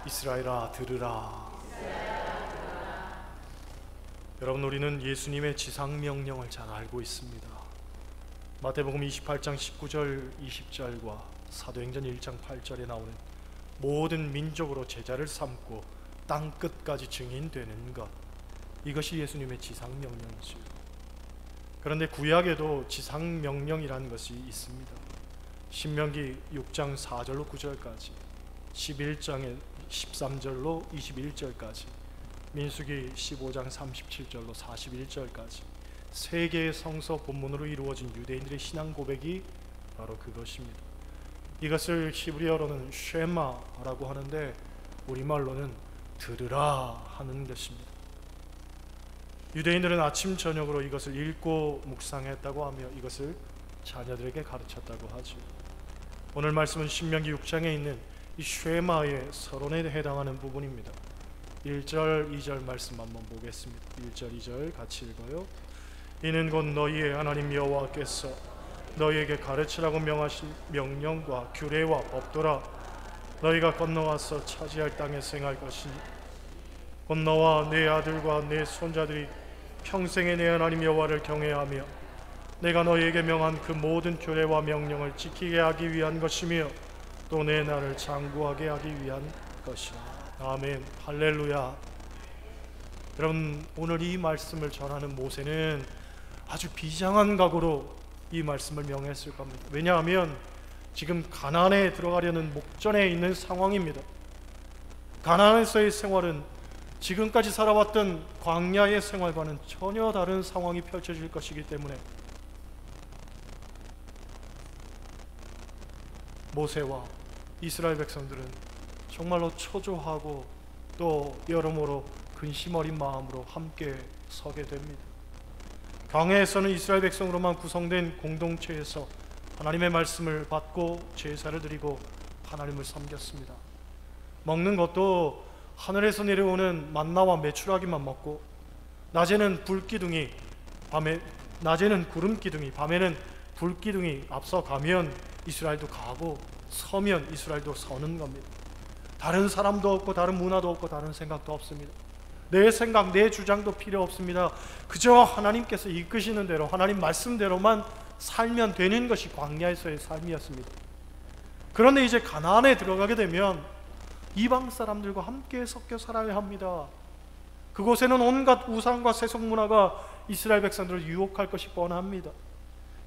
이스라엘아 들으라. 여러분, 우리는 예수님의 지상명령을 잘 알고 있습니다. 마태복음 28장 19절 20절과 사도행전 1장 8절에 나오는 모든 민족으로 제자를 삼고 땅끝까지 증인되는 것, 이것이 예수님의 지상명령이지요. 그런데 구약에도 지상명령이라는 것이 있습니다. 신명기 6장 4절로 9절까지, 11장의 13절로 21절까지, 민수기 15장 37절로 41절까지 세 개의 성서 본문으로 이루어진 유대인들의 신앙 고백이 바로 그것입니다. 이것을 히브리어로는 쉐마라고 하는데 우리말로는 들으라 하는 것입니다. 유대인들은 아침 저녁으로 이것을 읽고 묵상했다고 하며 이것을 자녀들에게 가르쳤다고 하죠. 오늘 말씀은 신명기 6장에 있는 이 쉐마의 서론에 해당하는 부분입니다. 1절 2절 말씀 한번 보겠습니다. 1절 2절 같이 읽어요. 이는 곧 너희의 하나님 여호와께서 너희에게 가르치라고 명하신 명령과 규례와 법도라. 너희가 건너와서 차지할 땅에 생할 것이니 곧 너와 네 아들과 네 손자들이 평생에 내 하나님 여호와를 경외하며 내가 너희에게 명한 그 모든 규례와 명령을 지키게 하기 위한 것이며 또 내 나를 장구하게 하기 위한 것이라. 아멘. 할렐루야. 여러분, 오늘 이 말씀을 전하는 모세는 아주 비장한 각오로 이 말씀을 명했을 겁니다. 왜냐하면 지금 가나안에 들어가려는 목전에 있는 상황입니다. 가나안에서의 생활은 지금까지 살아왔던 광야의 생활과는 전혀 다른 상황이 펼쳐질 것이기 때문에 모세와 이스라엘 백성들은 정말로 초조하고 또 여러모로 근심 어린 마음으로 함께 서게 됩니다. 광야에서는 이스라엘 백성으로만 구성된 공동체에서 하나님의 말씀을 받고 제사를 드리고 하나님을 섬겼습니다. 먹는 것도 하늘에서 내려오는 만나와 메추라기만 먹고 낮에는 불기둥이, 낮에는 구름기둥이, 밤에는 불기둥이 앞서가면 이스라엘도 가고 서면 이스라엘도 서는 겁니다. 다른 사람도 없고 다른 문화도 없고 다른 생각도 없습니다. 내 생각, 내 주장도 필요 없습니다. 그저 하나님께서 이끄시는 대로 하나님 말씀대로만 살면 되는 것이 광야에서의 삶이었습니다. 그런데 이제 가나안에 들어가게 되면 이방 사람들과 함께 섞여 살아야 합니다. 그곳에는 온갖 우상과 세속 문화가 이스라엘 백성들을 유혹할 것이 뻔합니다.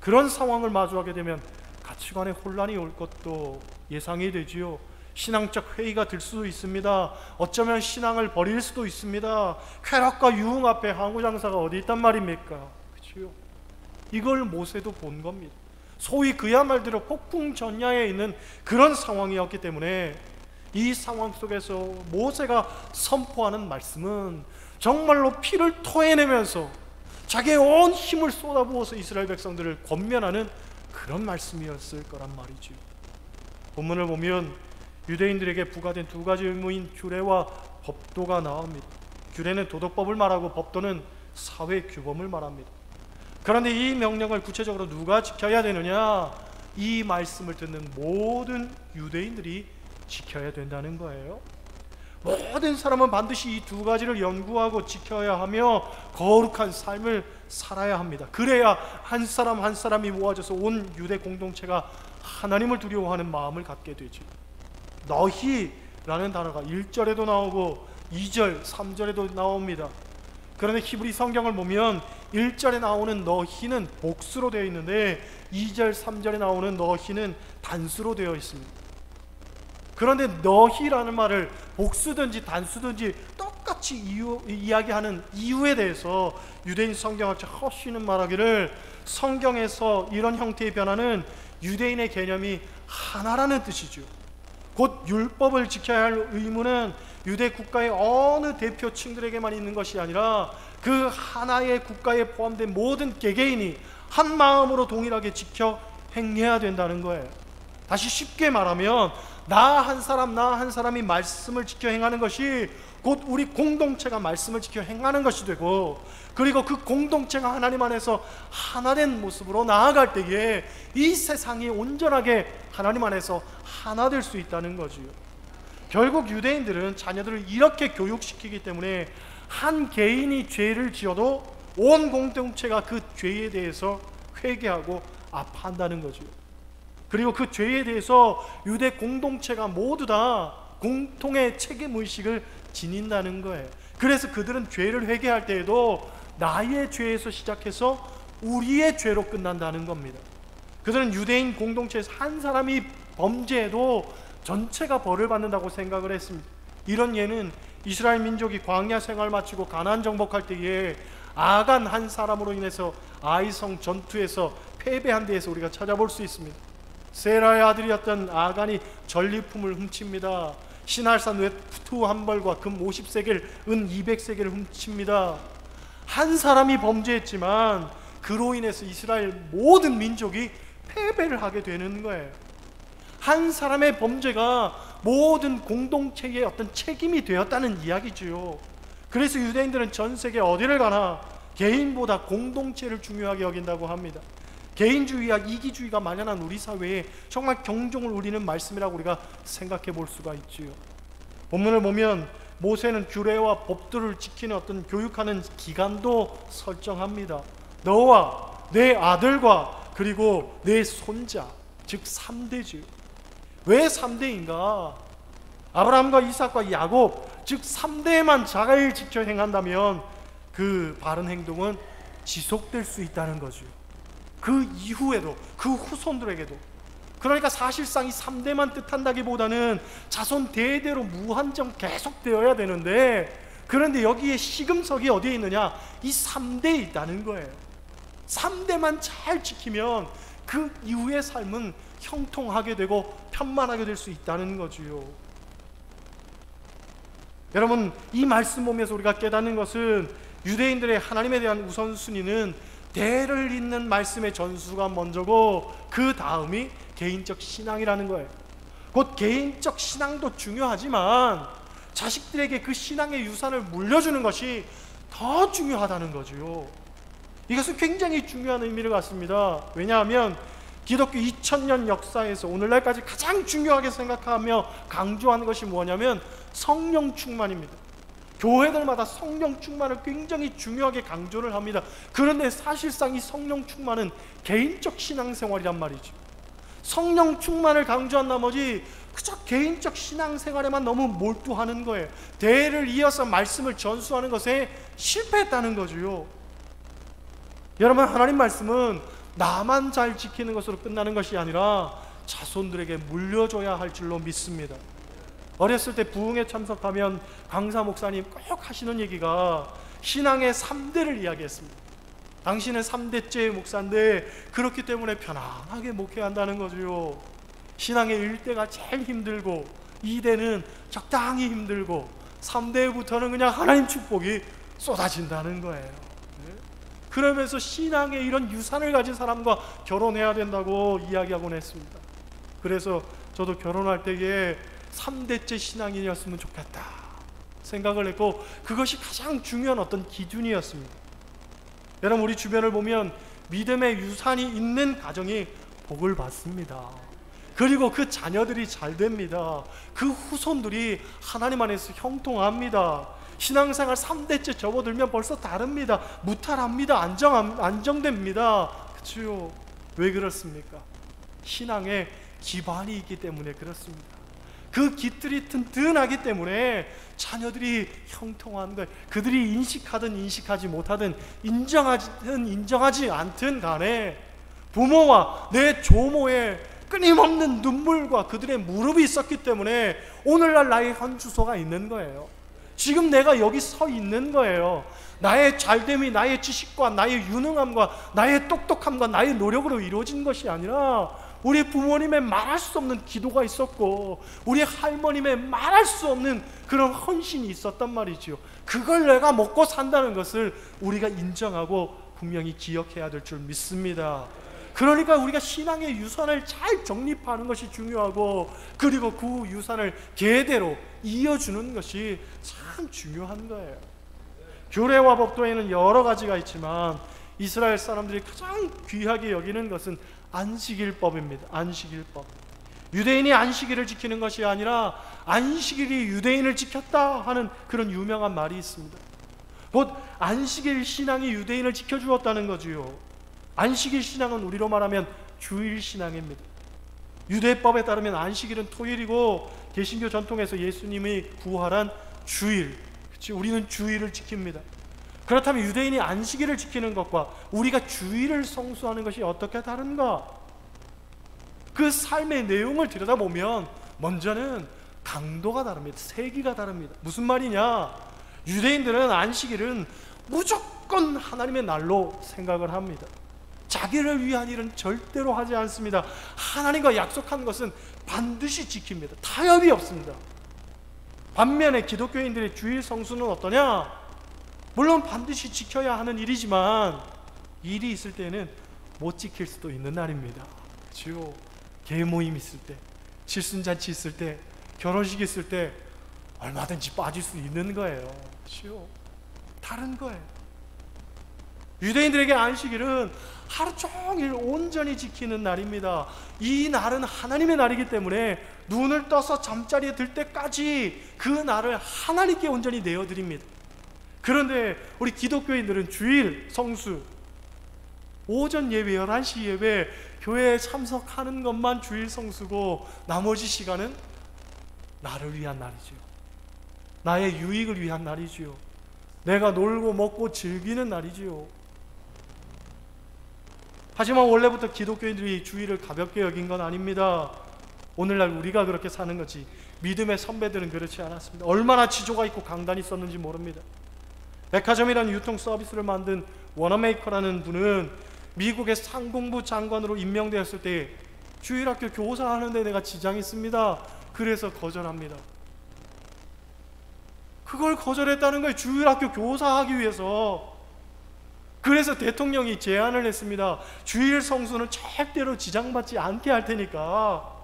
그런 상황을 마주하게 되면 가치관에 혼란이 올 것도 예상이 되지요. 신앙적 회의가 들 수도 있습니다. 어쩌면 신앙을 버릴 수도 있습니다. 쾌락과 유흥 앞에 항우장사가 어디 있단 말입니까? 그렇죠? 이걸 모세도 본 겁니다. 소위 그야말로 폭풍전야에 있는 그런 상황이었기 때문에 이 상황 속에서 모세가 선포하는 말씀은 정말로 피를 토해내면서 자기의 온 힘을 쏟아부어서 이스라엘 백성들을 권면하는 그런 말씀이었을 거란 말이죠. 본문을 보면 유대인들에게 부과된 두 가지 의무인 규례와 법도가 나옵니다. 규례는 도덕법을 말하고 법도는 사회 규범을 말합니다. 그런데 이 명령을 구체적으로 누가 지켜야 되느냐? 이 말씀을 듣는 모든 유대인들이 지켜야 된다는 거예요. 모든 사람은 반드시 이 두 가지를 연구하고 지켜야 하며 거룩한 삶을 살아야 합니다. 그래야 한 사람 한 사람이 모아져서 온 유대 공동체가 하나님을 두려워하는 마음을 갖게 되죠. 너희라는 단어가 1절에도 나오고 2절, 3절에도 나옵니다. 그런데 히브리 성경을 보면 1절에 나오는 너희는 복수로 되어 있는데 2절, 3절에 나오는 너희는 단수로 되어 있습니다. 그런데 너희라는 말을 복수든지 단수든지 똑같이 이야기하는 이유에 대해서 유대인 성경학자 허쉬는 말하기를 성경에서 이런 형태의 변화는 유대인의 개념이 하나라는 뜻이죠. 곧 율법을 지켜야 할 의무는 유대 국가의 어느 대표층들에게만 있는 것이 아니라 그 하나의 국가에 포함된 모든 개개인이 한 마음으로 동일하게 지켜 행해야 된다는 거예요. 다시 쉽게 말하면 나 한 사람이 말씀을 지켜 행하는 것이 곧 우리 공동체가 말씀을 지켜 행하는 것이 되고, 그리고 그 공동체가 하나님 안에서 하나된 모습으로 나아갈 때에 이 세상이 온전하게 하나님 안에서 하나 될 수 있다는 거지요. 결국 유대인들은 자녀들을 이렇게 교육시키기 때문에 한 개인이 죄를 지어도 온 공동체가 그 죄에 대해서 회개하고 아파한다는 거죠. 그리고 그 죄에 대해서 유대 공동체가 모두 다 공통의 책임의식을 지닌다는 거예요. 그래서 그들은 죄를 회개할 때에도 나의 죄에서 시작해서 우리의 죄로 끝난다는 겁니다. 그들은 유대인 공동체에서 한 사람이 범죄해도 전체가 벌을 받는다고 생각을 했습니다. 이런 예는 이스라엘 민족이 광야 생활 마치고 가나안 정복할 때에 아간 한 사람으로 인해서 아이성 전투에서 패배한 데에서 우리가 찾아볼 수 있습니다. 세라의 아들이었던 아간이 전리품을 훔칩니다. 신할산 외투 한 벌과 금 50세겔, 은 200세겔을 훔칩니다. 한 사람이 범죄했지만 그로 인해서 이스라엘 모든 민족이 패배를 하게 되는 거예요. 한 사람의 범죄가 모든 공동체의 어떤 책임이 되었다는 이야기죠. 그래서 유대인들은 전 세계 어디를 가나 개인보다 공동체를 중요하게 여긴다고 합니다. 개인주의와 이기주의가 만연한 우리 사회에 정말 경종을 울리는 말씀이라고 우리가 생각해 볼 수가 있지요. 본문을 보면 모세는 규례와 법들을 지키는 어떤 교육하는 기간도 설정합니다. 너와 내 아들과 그리고 내 손자, 즉 3대죠. 왜 3대인가? 아브라함과 이삭과 야곱, 즉 3대에만 잘 지켜 행한다면 그 바른 행동은 지속될 수 있다는 거죠. 그 이후에도, 그 후손들에게도. 그러니까 사실상 이 3대만 뜻한다기보다는 자손 대대로 무한정 계속되어야 되는데, 그런데 여기에 시금석이 어디에 있느냐? 이 3대에 있다는 거예요. 3대만 잘 지키면 그 이후의 삶은 형통하게 되고 편만하게 될 수 있다는 거지요. 여러분, 이 말씀 보면서 우리가 깨닫는 것은 유대인들의 하나님에 대한 우선순위는 대를 잇는 말씀의 전수가 먼저고 그 다음이 개인적 신앙이라는 거예요. 곧 개인적 신앙도 중요하지만 자식들에게 그 신앙의 유산을 물려주는 것이 더 중요하다는 거죠. 이것은 굉장히 중요한 의미를 갖습니다. 왜냐하면 기독교 2000년 역사에서 오늘날까지 가장 중요하게 생각하며 강조하는 것이 뭐냐면 성령 충만입니다. 교회들마다 성령 충만을 굉장히 중요하게 강조를 합니다. 그런데 사실상 이 성령 충만은 개인적 신앙생활이란 말이죠. 성령 충만을 강조한 나머지 그저 개인적 신앙생활에만 너무 몰두하는 거예요. 대를 이어서 말씀을 전수하는 것에 실패했다는 거죠. 여러분, 하나님 말씀은 나만 잘 지키는 것으로 끝나는 것이 아니라 자손들에게 물려줘야 할 줄로 믿습니다. 어렸을 때 부흥회 참석하면 강사 목사님 꼭 하시는 얘기가 신앙의 3대를 이야기했습니다. 당신은 3대째 목사인데 그렇기 때문에 편안하게 목회한다는 거죠. 신앙의 1대가 제일 힘들고 2대는 적당히 힘들고 3대부터는 그냥 하나님 축복이 쏟아진다는 거예요. 그러면서 신앙의 이런 유산을 가진 사람과 결혼해야 된다고 이야기하곤 했습니다. 그래서 저도 결혼할 때에 3대째 신앙인이었으면 좋겠다 생각을 했고, 그것이 가장 중요한 어떤 기준이었습니다. 여러분, 우리 주변을 보면 믿음의 유산이 있는 가정이 복을 받습니다. 그리고 그 자녀들이 잘 됩니다. 그 후손들이 하나님 안에서 형통합니다. 신앙생활 3대째 접어들면 벌써 다릅니다. 무탈합니다. 안정됩니다. 그렇죠? 왜 그렇습니까? 신앙에 기반이 있기 때문에 그렇습니다. 그 깃들이 튼튼하기 때문에 자녀들이 형통한 거예요. 그들이 인식하든 인식하지 못하든 인정하든 인정하지 않든 간에 부모와 내 조모의 끊임없는 눈물과 그들의 무릎이 있었기 때문에 오늘날 나의 현주소가 있는 거예요. 지금 내가 여기 서 있는 거예요. 나의 잘됨이 나의 지식과 나의 유능함과 나의 똑똑함과 나의 노력으로 이루어진 것이 아니라 우리 부모님의 말할 수 없는 기도가 있었고 우리 할머님의 말할 수 없는 그런 헌신이 있었단 말이죠. 그걸 내가 먹고 산다는 것을 우리가 인정하고 분명히 기억해야 될 줄 믿습니다. 그러니까 우리가 신앙의 유산을 잘 정립하는 것이 중요하고, 그리고 그 유산을 계대로 이어주는 것이 참 중요한 거예요. 규례와 법도에는 여러 가지가 있지만 이스라엘 사람들이 가장 귀하게 여기는 것은 안식일법입니다. 안식일법. 유대인이 안식일을 지키는 것이 아니라 안식일이 유대인을 지켰다 하는 그런 유명한 말이 있습니다. 곧 안식일 신앙이 유대인을 지켜주었다는 거지요. 안식일 신앙은 우리로 말하면 주일 신앙입니다. 유대법에 따르면 안식일은 토일이고 개신교 전통에서 예수님이 부활한 주일, 그치? 우리는 주일을 지킵니다. 그렇다면 유대인이 안식일을 지키는 것과 우리가 주일을 성수하는 것이 어떻게 다른가? 그 삶의 내용을 들여다보면 먼저는 강도가 다릅니다. 세기가 다릅니다. 무슨 말이냐? 유대인들은 안식일은 무조건 하나님의 날로 생각을 합니다. 자기를 위한 일은 절대로 하지 않습니다. 하나님과 약속한 것은 반드시 지킵니다. 타협이 없습니다. 반면에 기독교인들의 주일 성수는 어떠냐? 물론 반드시 지켜야 하는 일이지만 일이 있을 때는 못 지킬 수도 있는 날입니다. 그렇죠? 계모임 있을 때, 칠순잔치 있을 때, 결혼식 있을 때 얼마든지 빠질 수 있는 거예요. 그렇죠? 다른 거예요. 유대인들에게 안식일은 하루 종일 온전히 지키는 날입니다. 이 날은 하나님의 날이기 때문에 눈을 떠서 잠자리에 들 때까지 그 날을 하나님께 온전히 내어드립니다. 그런데 우리 기독교인들은 주일 성수, 오전 예배, 11시 예배, 교회에 참석하는 것만 주일 성수고 나머지 시간은 나를 위한 날이지요. 나의 유익을 위한 날이지요. 내가 놀고 먹고 즐기는 날이지요. 하지만 원래부터 기독교인들이 주일을 가볍게 여긴 건 아닙니다. 오늘날 우리가 그렇게 사는 거지 믿음의 선배들은 그렇지 않았습니다. 얼마나 지조가 있고 강단이 있었는지 모릅니다. 백화점이라는 유통 서비스를 만든 워너메이커라는 분은 미국의 상공부 장관으로 임명되었을 때 주일학교 교사하는데 내가 지장이 있습니다. 그래서 거절합니다. 그걸 거절했다는 거예요. 주일학교 교사하기 위해서. 그래서 대통령이 제안을 했습니다. 주일 성수는 절대로 지장받지 않게 할 테니까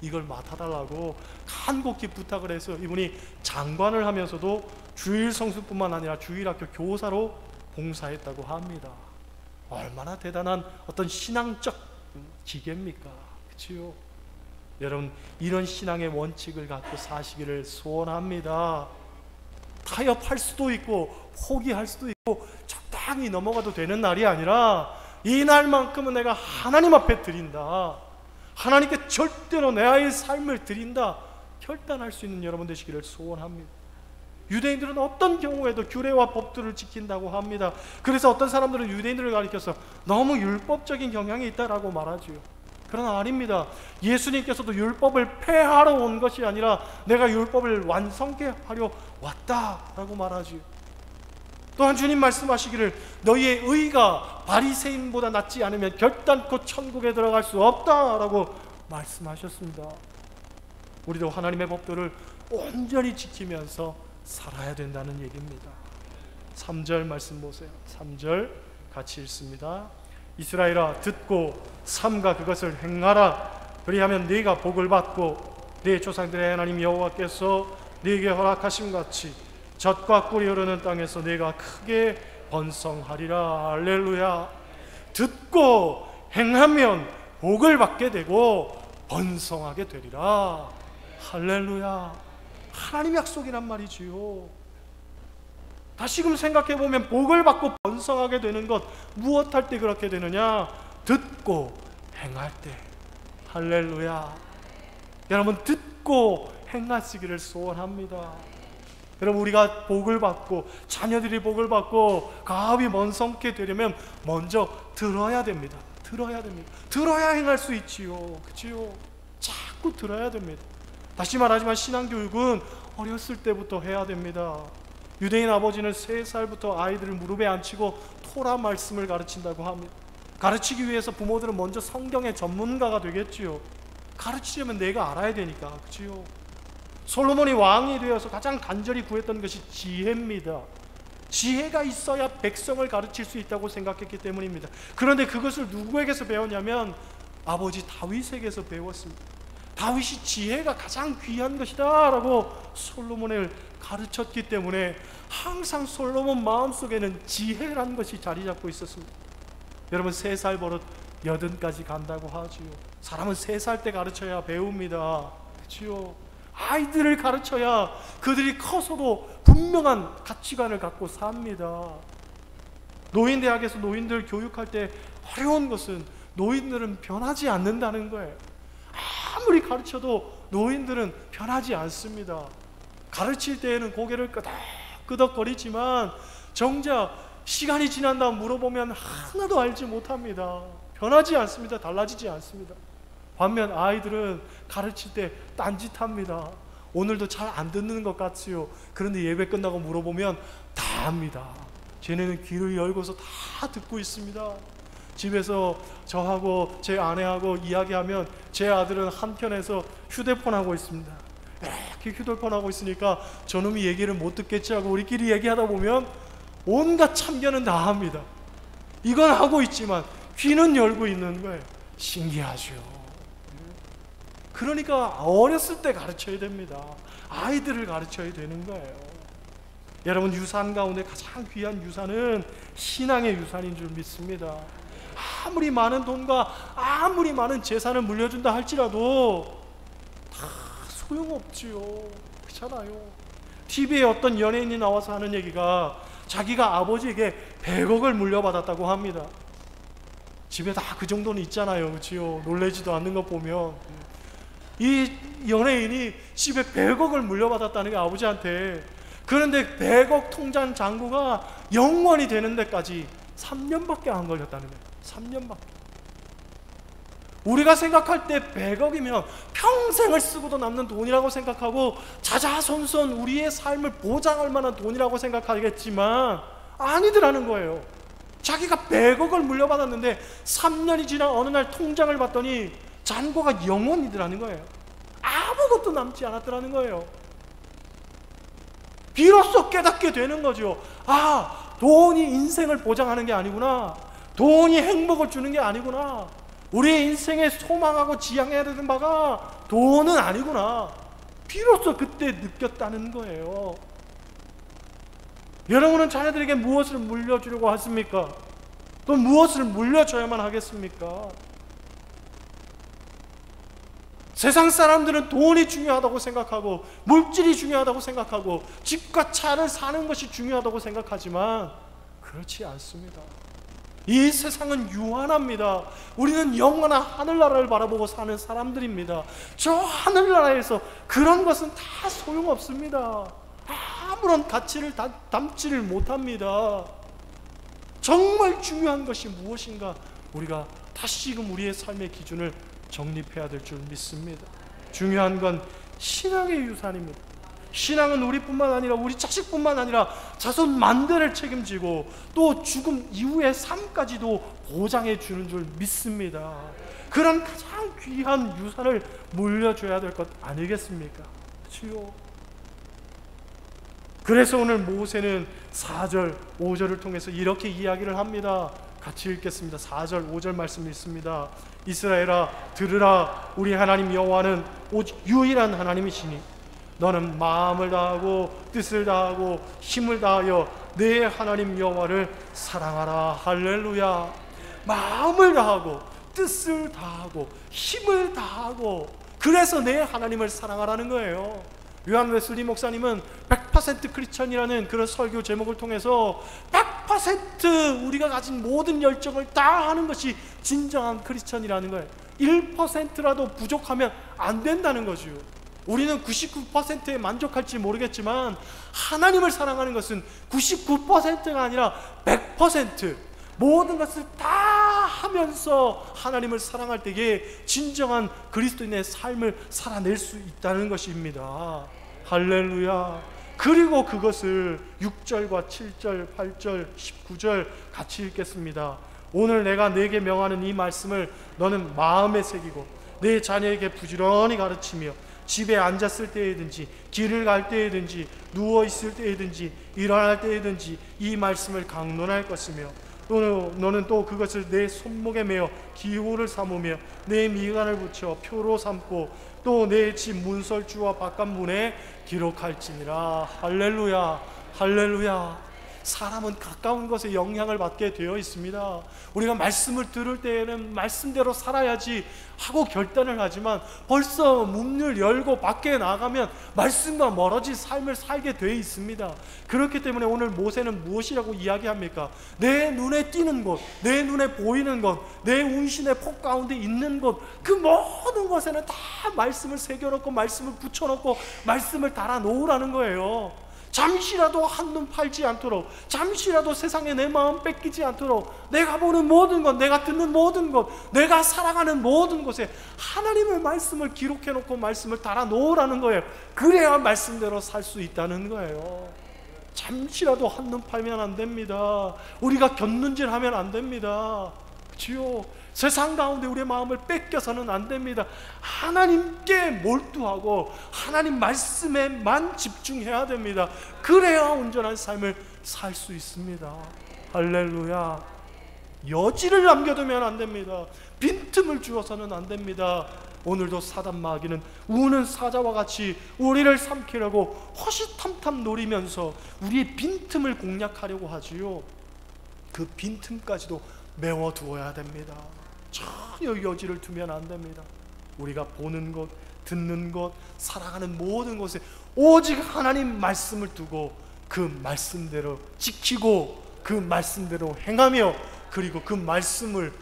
이걸 맡아달라고 간곡히 부탁을 해서 이분이 장관을 하면서도 주일 성수뿐만 아니라 주일학교 교사로 봉사했다고 합니다. 얼마나 대단한 어떤 신앙적 기계입니까? 그치요? 여러분, 이런 신앙의 원칙을 갖고 사시기를 소원합니다. 타협할 수도 있고 포기할 수도 있고 적당히 넘어가도 되는 날이 아니라 이 날만큼은 내가 하나님 앞에 드린다, 하나님께 절대로 내 아이의 삶을 드린다 결단할 수 있는 여러분 되시기를 소원합니다. 유대인들은 어떤 경우에도 규례와 법들을 지킨다고 합니다. 그래서 어떤 사람들은 유대인들을 가리켜서 너무 율법적인 경향이 있다라고 말하지요. 그러나 아닙니다. 예수님께서도 율법을 폐하러 온 것이 아니라 내가 율법을 완성케 하려 왔다라고 말하지요. 또한 주님 말씀하시기를 너희의 의가 바리새인보다 낫지 않으면 결단코 천국에 들어갈 수 없다라고 말씀하셨습니다. 우리도 하나님의 법도를 온전히 지키면서 살아야 된다는 얘기입니다. 3절 말씀 보세요. 3절 같이 읽습니다. 이스라엘아 듣고 삼가 그것을 행하라. 그리하면 네가 복을 받고 네 조상들의 하나님 여호와께서 네게 허락하심 같이 젖과 꿀이 흐르는 땅에서 네가 크게 번성하리라. 할렐루야. 듣고 행하면 복을 받게 되고 번성하게 되리라. 할렐루야. 하나님 약속이란 말이지요. 다시금 생각해보면 복을 받고 번성하게 되는 것 무엇할 때 그렇게 되느냐? 듣고 행할 때. 할렐루야. 여러분 듣고 행하시기를 소원합니다. 여러분 우리가 복을 받고 자녀들이 복을 받고 가업이 번성케 되려면 먼저 들어야 됩니다. 들어야 됩니다. 들어야 행할 수 있지요. 그치요? 자꾸 들어야 됩니다. 다시 말하지만 신앙교육은 어렸을 때부터 해야 됩니다. 유대인 아버지는 3살부터 아이들을 무릎에 앉히고 토라 말씀을 가르친다고 합니다. 가르치기 위해서 부모들은 먼저 성경의 전문가가 되겠지요. 가르치려면 내가 알아야 되니까. 그치요? 솔로몬이 왕이 되어서 가장 간절히 구했던 것이 지혜입니다. 지혜가 있어야 백성을 가르칠 수 있다고 생각했기 때문입니다. 그런데 그것을 누구에게서 배웠냐면 아버지 다윗에게서 배웠습니다. 다윗이 지혜가 가장 귀한 것이다 라고 솔로몬을 가르쳤기 때문에 항상 솔로몬 마음속에는 지혜란 것이 자리 잡고 있었습니다. 여러분 3살 버릇 80까지 간다고 하지요. 사람은 3살 때 가르쳐야 배웁니다. 그치요? 아이들을 가르쳐야 그들이 커서도 분명한 가치관을 갖고 삽니다. 노인대학에서 노인들 교육할 때 어려운 것은 노인들은 변하지 않는다는 거예요. 아무리 가르쳐도 노인들은 변하지 않습니다. 가르칠 때에는 고개를 끄덕거리지만 정작 시간이 지난 다음 물어보면 하나도 알지 못합니다. 변하지 않습니다. 달라지지 않습니다. 반면 아이들은 가르칠 때 딴짓합니다. 오늘도 잘 안 듣는 것 같지요. 그런데 예배 끝나고 물어보면 다 합니다. 쟤네는 귀를 열고서 다 듣고 있습니다. 집에서 저하고 제 아내하고 이야기하면 제 아들은 한편에서 휴대폰 하고 있습니다. 이렇게 휴대폰 하고 있으니까 저놈이 얘기를 못 듣겠지 하고 우리끼리 얘기하다 보면 온갖 참견은 다 합니다. 이건 하고 있지만 귀는 열고 있는 거예요. 신기하죠. 그러니까 어렸을 때 가르쳐야 됩니다. 아이들을 가르쳐야 되는 거예요. 여러분, 유산 가운데 가장 귀한 유산은 신앙의 유산인 줄 믿습니다. 아무리 많은 돈과 아무리 많은 재산을 물려준다 할지라도 다 소용없지요. 그렇잖아요. TV에 어떤 연예인이 나와서 하는 얘기가 자기가 아버지에게 100억을 물려받았다고 합니다. 집에 다 그 정도는 있잖아요. 그렇지요? 놀라지도 않는 것 보면. 이 연예인이 집에 100억을 물려받았다는 게 아버지한테. 그런데 100억 통장 잔고가 영원히 되는 데까지 3년밖에 안 걸렸다는 거예요. 3년밖에. 우리가 생각할 때 100억이면 평생을 쓰고도 남는 돈이라고 생각하고 자자손손 우리의 삶을 보장할 만한 돈이라고 생각하겠지만 아니더라는 거예요. 자기가 100억을 물려받았는데 3년이 지나 어느 날 통장을 봤더니 잔고가 영원이더라는 거예요. 아무것도 남지 않았더라는 거예요. 비로소 깨닫게 되는 거죠. 아, 돈이 인생을 보장하는 게 아니구나. 돈이 행복을 주는 게 아니구나. 우리의 인생에 소망하고 지향해야 되는 바가 돈은 아니구나. 비로소 그때 느꼈다는 거예요. 여러분은 자녀들에게 무엇을 물려주려고 하십니까? 또 무엇을 물려줘야만 하겠습니까? 세상 사람들은 돈이 중요하다고 생각하고 물질이 중요하다고 생각하고 집과 차를 사는 것이 중요하다고 생각하지만 그렇지 않습니다. 이 세상은 유한합니다. 우리는 영원한 하늘나라를 바라보고 사는 사람들입니다. 저 하늘나라에서 그런 것은 다 소용없습니다. 아무런 가치를 담지를 못합니다. 정말 중요한 것이 무엇인가 우리가 다시금 우리의 삶의 기준을 정립해야 될 줄 믿습니다. 중요한 건 신앙의 유산입니다. 신앙은 우리뿐만 아니라 우리 자식뿐만 아니라 자손 만대를 책임지고 또 죽음 이후의 삶까지도 보장해 주는 줄 믿습니다. 그런 가장 귀한 유산을 물려줘야 될 것 아니겠습니까? 그렇지요? 그래서 오늘 모세는 4절, 5절을 통해서 이렇게 이야기를 합니다. 같이 읽겠습니다. 4절, 5절 말씀 읽습니다. 이스라엘아, 들으라. 우리 하나님 여호와는 오직 유일한 하나님이시니 너는 마음을 다하고 뜻을 다하고 힘을 다하여 내 하나님 여호와를 사랑하라. 할렐루야. 마음을 다하고 뜻을 다하고 힘을 다하고 그래서 내 하나님을 사랑하라는 거예요. 요한 웨슬리 목사님은 100% 크리스천이라는 그런 설교 제목을 통해서 100% 우리가 가진 모든 열정을 다 하는 것이 진정한 크리스천이라는 거예요. 1%라도 부족하면 안 된다는 거죠. 우리는 99%에 만족할지 모르겠지만 하나님을 사랑하는 것은 99%가 아니라 100% 모든 것을 다 하면서 하나님을 사랑할 때에 진정한 그리스도인의 삶을 살아낼 수 있다는 것입니다. 할렐루야. 그리고 그것을 6절과 7절, 8절, 19절 같이 읽겠습니다. 오늘 내가 네게 명하는 이 말씀을 너는 마음에 새기고 내 자녀에게 부지런히 가르치며 집에 앉았을 때에든지 길을 갈 때에든지 누워있을 때에든지 일어날 때에든지 이 말씀을 강론할 것이며 너는 또 그것을 내 손목에 매어 기호를 삼으며 내 미간을 붙여 표로 삼고 또 내 집 문설주와 바깥문에 기록할지니라. 할렐루야. 할렐루야. 사람은 가까운 것에 영향을 받게 되어 있습니다. 우리가 말씀을 들을 때에는 말씀대로 살아야지 하고 결단을 하지만 벌써 문을 열고 밖에 나가면 말씀과 멀어진 삶을 살게 되어 있습니다. 그렇기 때문에 오늘 모세는 무엇이라고 이야기합니까? 내 눈에 띄는 것, 내 눈에 보이는 것, 내 운신의 폭 가운데 있는 것, 그 모든 것에는 다 말씀을 새겨놓고 말씀을 붙여놓고 말씀을 달아놓으라는 거예요. 잠시라도 한눈 팔지 않도록, 잠시라도 세상에 내 마음 뺏기지 않도록, 내가 보는 모든 것, 내가 듣는 모든 것, 내가 살아가는 모든 곳에 하나님의 말씀을 기록해놓고 말씀을 달아놓으라는 거예요. 그래야 말씀대로 살 수 있다는 거예요. 잠시라도 한눈 팔면 안 됩니다. 우리가 곁눈질하면 안 됩니다. 그렇지요? 세상 가운데 우리의 마음을 뺏겨서는 안 됩니다. 하나님께 몰두하고 하나님 말씀에만 집중해야 됩니다. 그래야 온전한 삶을 살 수 있습니다. 할렐루야. 여지를 남겨두면 안 됩니다. 빈틈을 주어서는 안 됩니다. 오늘도 사단 마귀는 우는 사자와 같이 우리를 삼키려고 호시탐탐 노리면서 우리의 빈틈을 공략하려고 하지요. 그 빈틈까지도 메워두어야 됩니다. 전혀 여지를 두면 안 됩니다. 우리가 보는 것, 듣는 것, 살아가는 모든 것에 오직 하나님 말씀을 두고 그 말씀대로 지키고 그 말씀대로 행하며 그리고 그 말씀을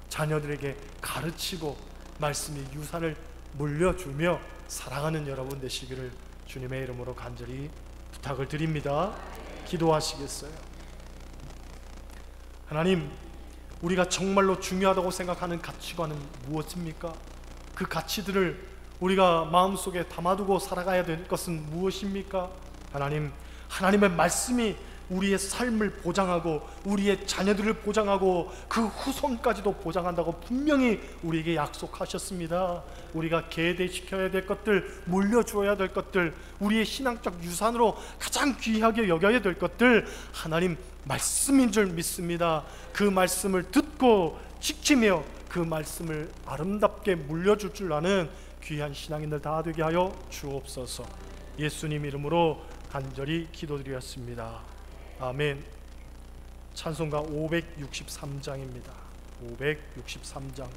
자녀들에게 가르치고 말씀의 유산을 물려주며 살아가는 여러분 되시기를 주님의 이름으로 간절히 부탁을 드립니다. 기도하시겠어요? 하나님, 우리가 정말로 중요하다고 생각하는 가치관은 무엇입니까? 그 가치들을 우리가 마음속에 담아두고 살아가야 될 것은 무엇입니까? 하나님, 하나님의 말씀이 우리의 삶을 보장하고 우리의 자녀들을 보장하고 그 후손까지도 보장한다고 분명히 우리에게 약속하셨습니다. 우리가 계대시켜야 될 것들, 물려주어야 될 것들, 우리의 신앙적 유산으로 가장 귀하게 여겨야 될 것들, 하나님 말씀인 줄 믿습니다. 그 말씀을 듣고 지키며 그 말씀을 아름답게 물려줄 줄 아는 귀한 신앙인들 다 되게 하여 주옵소서. 예수님 이름으로 간절히 기도드렸습니다. 아멘. 찬송가 563장입니다. 563장.